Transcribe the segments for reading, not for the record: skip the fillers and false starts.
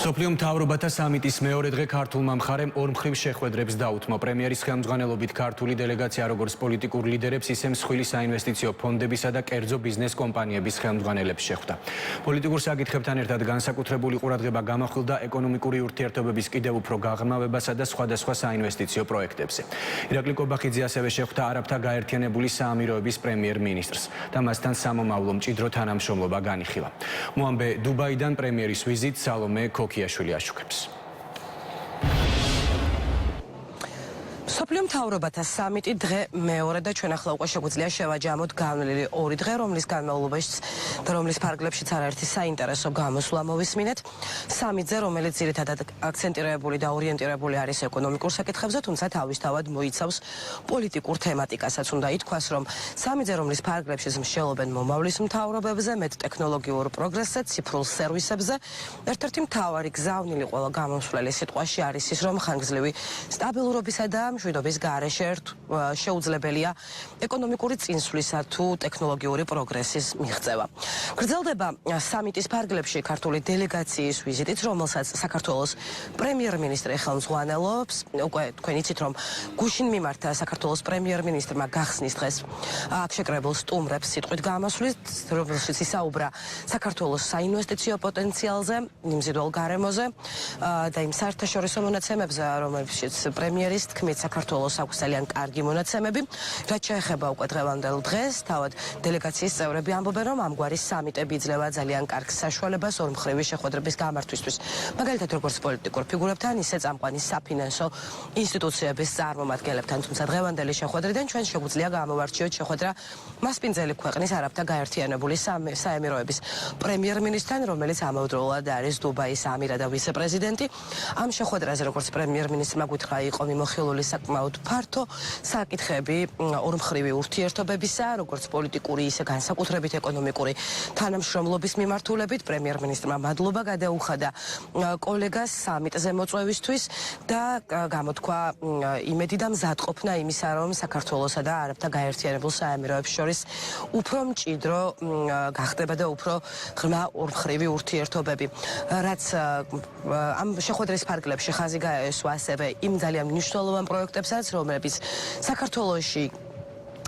მსოფლიო მთავრობათა სამიტის მეორე დღე ქართულმა მხარემ ორმხრივ შეხვედრებს დაუთმო. პრემიერის ხელმძღვანელობით ქართული დელეგაცია როგორც პოლიტიკურ ლიდერებს, ისე მსხვილი საინვესტიციო ფონდებისა და კერძო ბიზნეს კომპანიების ხელმძღვანელებს შეხვდა. პოლიტიკურ საკითხებთან ერთად განსაკუთრებული ყურადღება გამახვილდა ეკონომიკური ურთიერთობების კიდევ უფრო გაღრმავებასა და სხვადასხვა საინვესტიციო პროექტებზე. ირაკლი კობახიძე ასევე შეხვდა არაბთა გაერთიანებული საამიროების პრემიერ-მინისტრს და მასთან სამომავლო მჭიდრო თანამშრომლობა განიხილა. მოამბე დუბაიდან პრემიერის ვიზიტს სალომე ქოქიაშვილი აშუქებს. მსოფლიო მთავრობათა სამიტი დღე მეორე და ჩვენ ახლა უკვე შეგვიძლია შევაჯამოთ განვლილი ორი დღე, რომლის განმავლობაში და რომლის ფარგლებშიც არაერთი საინტერესო გამოსვლა მოვისმინეთ. სამიტზე, რომელიც ძირითადად აქცენტირებული და ორიენტირებული არის ეკონომიკურ საკითხებზე, თუმცა თავისთავად მოიცავს პოლიტიკურ თემატიკასაც. უნდა ითქვას, რომ სამიტზე, რომლის ფარგლებშიც მსჯელობენ მომავლის მთავრობებზე, მეტ ტექნოლოგიურ პროგრესზე, ციფრულ სერვისებზე, ერთ-ერთი მთავარი გზავნილი ყველა გამოსვლელი სიტყვაში არის ის, რომ ხანგრძლივი სტაბილურობისა და მშვიდობის გარეშე შეუძლებელია ეკონომიკური წინსვლისა თუ ტექნოლოგიური პროგრესის მიღწევა. გრძელდება სამიტის ფარგლებში ქართული დელეგაციის ვიზიტიც, რომელსაც საქართველოს პრემიერ-მინისტრი ხელმძღვანელობს. უკვე თქვენ იცით, რომ გუშინ მიმართა საქართველოს პრემიერ-მინისტრმა გახსნის დღეს აქ შეკრებილ სტუმრებს სიტყვით გამოსვლით, რომელშიც ისაუბრა საქართველოს საინვესტიციო პოტენციალზე, მიმზიდველ გარემოზე და იმ საერთაშორისო მონაცემებზე, რომელშიც პრემიერის თქმით საქართველოს აქვს ძალიან კარგი მონაცემები. რაც შეეხება უკვე დღევანდელ დღეს, თავად დელეგაციის წევრები ამბობენ, რომ ამგვარი სამიტები იძლევა ძალიან კარგ საშუალებას ორმხრივი შეხვედრების გამართვისთვის. მაგალითად, როგორც პოლიტიკურ ფიგურებთან, ისე წამყვანი საფინანსო ინსტიტუციების წარმომადგენლებთან. თუმცა დღევანდელი შეხვედრიდან ჩვენ შეგვიძლია გამოვარჩიოთ შეხვედრა მასპინძელი ქვეყნის არაბთა გაერთიანებული საამიროების პრემიერ-მინისტრთან, რომელიც ამავდროულად არის დუბაის ამირა და ვიცე-პრეზიდენტი. ამ შეხვედრაზე, როგორც პრემიერ-მინისტრმა გითხრა, იყო მიმოხილული საკმაოდ ფართო საკითხები ორმხრივი ურთიერთობებისა, როგორც პოლიტიკური, ისე განსაკუთრებით ეკონომიკური თანამშრომლობის მიმართულებით. პრემიერ-მინისტრმა მადლობა გადაუხადა კოლეგას სამიტზე მოწვევისთვის და გამოთქვა იმედი და მზადყოფნა იმისა, რომ საქართველოსა და არაბთა გაერთიანებულ საამიროებს შორის უფრო მჭიდრო გახდება და უფრო ღრმა ორმხრივი ურთიერთობები. რაც ამ შეხვედრის ფარგლებში ხაზი გაესვა ასევე იმ ძალიან მნიშვნელოვან პროექტებსაც, რომლებიც საქართველოში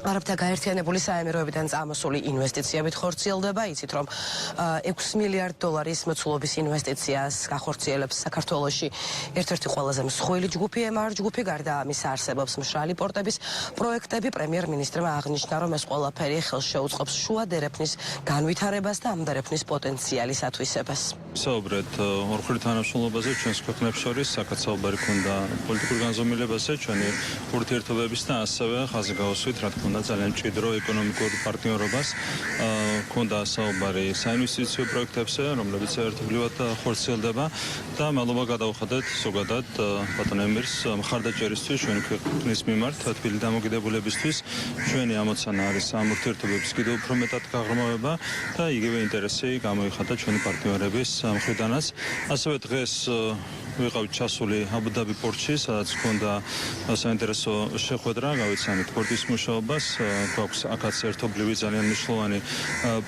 არაბთა გაერთიანებული საამიროებიდან წამოსული ინვესტიციებით ხორციელდება. იცით, რომ 6 მილიარდ დოლარის მოცულობის ინვესტიციას გახორციელებს საქართველოში ერთ-ერთი ყველაზე მსხვილი ჯგუფი MR ჯგუფი, გარდა ამისა არსებობს მშრალი პორტების პროექტები. პრემიერ-მინისტრმა აღნიშნა, რომ ეს ყველაფერი ხელს შეუწყობს შუა დერეფნის განვითარებას და ამ დერეფნის პოტენციალის ათვისებას. საუბრეთ ორმხრივ თანამშრომლობაზე ჩვენს ქვეყნებს შორის, აქაც საუბარი ქონდა პოლიტიკურ განზომილებაზე, ჩვენი ურთიერთობების და ასევე ხაზი გავუსვით, რა თქმა უნდა, ძალიან მჭიდრო ეკონომიკურ პარტნიორობას. ქონდა საუბარი საინვესტიციო პროექტებზე, რომლებიც ერთობლივად ხორციელდება და მადლობა გადაუხადეთ ზოგადად ბატონ ემირს მხარდაჭერისთვის ჩვენი ქვეყნის მიმართ თბილი დამოკიდებულებისთვის. ჩვენი ამოცანა არის ამ ურთიერთობების კიდევ უფრო მეტად გაღრმავება და იგივე ინტერესი გამოიხადა ჩვენი პარტნიორების მხრიდანაც. ასევე დღეს ვიყავით ჩასული აბუ-დაბი პორტში, სადაც ჰქონდა საინტერესო შეხვედრა, გავიცანით პორტის მუშაობას. გვაქვს აქაც ერთობლივი ძალიან მნიშვნელოვანი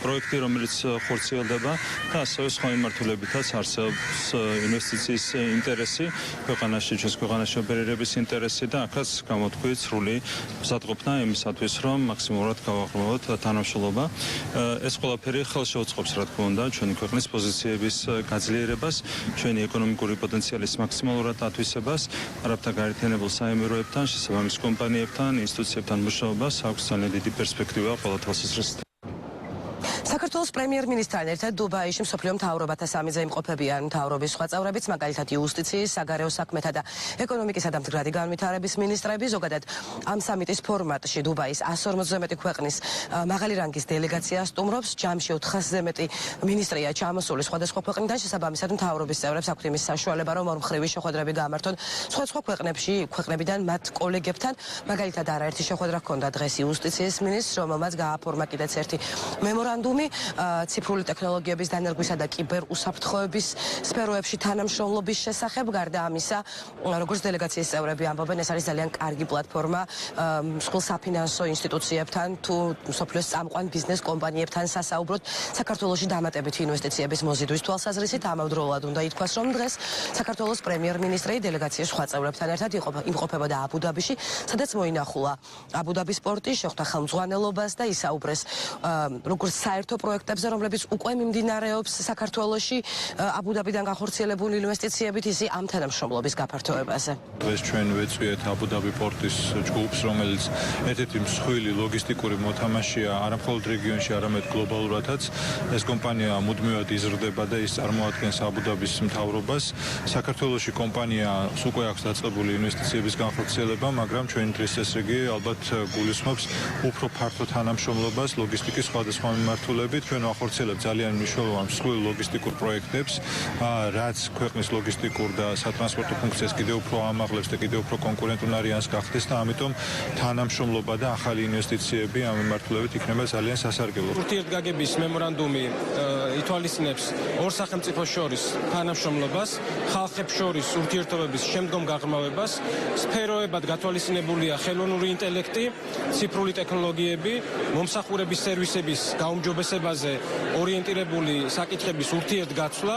პროექტი, რომელიც ხორციელდება და ასევე სხვა მიმართულებითაც არსებობს ინვესტიციის ინტერესი ქვეყანაში, ჩვენს ქვეყანაში ოპერირების ინტერესი და აქაც გამოთქვით სრული მზადყოფნა იმისათვის, რომ მაქსიმალურად გავაღრმავოთ თანამშრომლობა. ეს ყველაფერი ხელს შეუწყობს, რა თქმა უნდა, ჩვენი ქვეყნის პოზიციების გაძლიერებას, ჩვენი ეკონომიკური პოტენციალის მაქსიმალურად ათვისებას, არაბთა გაერთიანებულ საამიროებთან, შესაბამის კომპანიებთან, ინსტიტუციებთან მუშაობას აქვს ძალიან დიდი პერსპექტივა ყველა თვალსაზრისით. საქართველოს პრემიერ-მინისტრთან ერთად დუბაიში მსოფლიო მთავრობათა სამიტზე იმყოფებიან მთავრობის სხვა წევრებიც, მაგალითად იუსტიციის, საგარეო საქმეთა და ეკონომიკისა და მდგრადი განვითარების მინისტრები. ზოგადად ამ სამიტის ფორმატში დუბაის 140-ზე მეტი ქვეყნის მაღალი რანგის დელეგაცია სტუმრობს. ჯამში 400-ზე მეტი მინისტრია ჩამოსული სხვადასხვა ქვეყნიდან. შესაბამისად მთავრობის წევრებს აქვთ იმის საშუალება, რომ ორმხრივი შეხვედრები გამართონ სხვადასხვა ქვეყნებიდან მათ კოლეგებთან. მაგალითად არაერთი შეხვედრა ჰქონდა დღეს იუსტიციის მინისტრს, რომელმაც გააფორმა კიდეც ერთი მემორანდუმი ციფრული ტექნოლოგიების დანერგვისა და კიბერუსაფრთხოების სფეროებში თანამშრომლობის შესახებ. გარდა ამისა, როგორც დელეგაციის წევრები ამბობენ, ეს არის ძალიან კარგი პლატფორმა მსხვილ საფინანსო ინსტიტუციებთან თუ მსოფლიოს წამყვან ბიზნეს კომპანიებთან სასაუბროთ საქართველოში დამატებითი ინვესტიციების მოზიდვის თვალსაზრისით. ამავდროულად უნდა ითქვას, რომ დღეს საქართველოს პრემიერ-მინისტრი დელეგაციის სხვა წევრებთან ერთად იმყოფებოდა აბუ-დაბიში, სადაც მოინახულა აბუ-დაბის პორტი, შეხვდა ხელმძღვანელობას და ისაუბრეს როგორც საერთო პროექტებზე, რომლებიც უკვე მიმდინარეობს საქართველოში აბუ-დაბიდან განხორციელებული ინვესტიციებით, ისე ამ თანამშრომლობის გაფართოებაზე. დღეს ჩვენ ვეწვიეთ აბუ-დაბი პორტის ჯგუფს, რომელიც ერთ-ერთი მსხვილი ლოგისტიკური მოთამაშეა არა მხოლოდ რეგიონში, არამედ გლობალურადაც. ეს კომპანია მუდმივად იზრდება და ის წარმოადგენს აბუ-დაბის მთავრობას. საქართველოში კომპანიას უკვე აქვს დაწყებული ინვესტიციების განხორციელება, მაგრამ ჩვენი დღის წესრიგი ალბათ გულისხმობს უფრო ფართო თანამშრომლობას ლოგისტიკის სხვადასხვა მიმართულებით. ჩვენ ვახორციელებთ ძალიან მნიშვნელოვან მსხვილ ლოგისტიკურ პროექტებს, რაც ქვეყნის ლოგისტიკურ და სატრანსპორტო ფუნქციას კიდევ უფრო ამაღლებს და კიდევ უფრო კონკურენტუნარიანს გახდეს და ამიტომ თანამშრომლობა და ახალი ინვესტიციები ამ მიმართულებით იქნება ძალიან სასარგებლო. ურთიერთგაგების მემორანდუმი ითვალისწინებს ორ სახელმწიფოს შორის თანამშრომლობას, ხალხებს შორის ურთიერთობების შემდგომ გაღრმავებას, სფეროებად გათვალისწინებულია ხელოვნური ინტელექტი, ციფრული ტექნოლოგიები, მომსახურების სერვისების გაუმჯობესებაზე ორიენტირებული საკითხების ურთიერთგაცვლა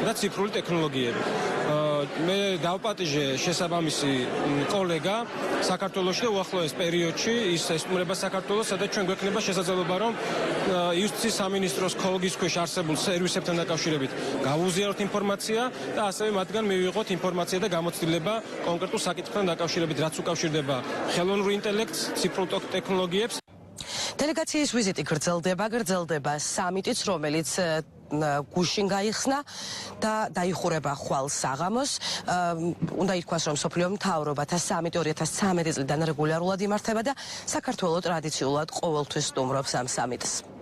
და ციფრული ტექნოლოგიები. მე დავპატიჟე შესაბამისი კოლეგა საქართველოში და უახლოეს პერიოდში ის ესტუმრება საქართველოს, სადაც ჩვენ გვექნება შესაძლებლობა, რომ იუსტიციის სამინისტროს ქოლგის ქვეშ არსებულ სერვისებთან დაკავშირებით გავუზიაროთ ინფორმაცია და ასევე მათგან მივიღოთ ინფორმაცია და გამოცდილება კონკრეტულ საკითხთან დაკავშირებით, რაც უკავშირდება ხელოვნურ ინტელექტს, ციფრულ ტექნოლოგიებს. დელეგაციის ვიზიტი გრძელდება სამიტიც, რომელიც გუშინ გაიხსნა და დაიხურება ხვალ საღამოს. უნდა ითქვას, რომ მსოფლიო მთავრობათა სამიტი 2013 წლიდან რეგულარულად იმართება და საქართველო ტრადიციულად ყოველთვის სტუმრობს ამ სამიტს.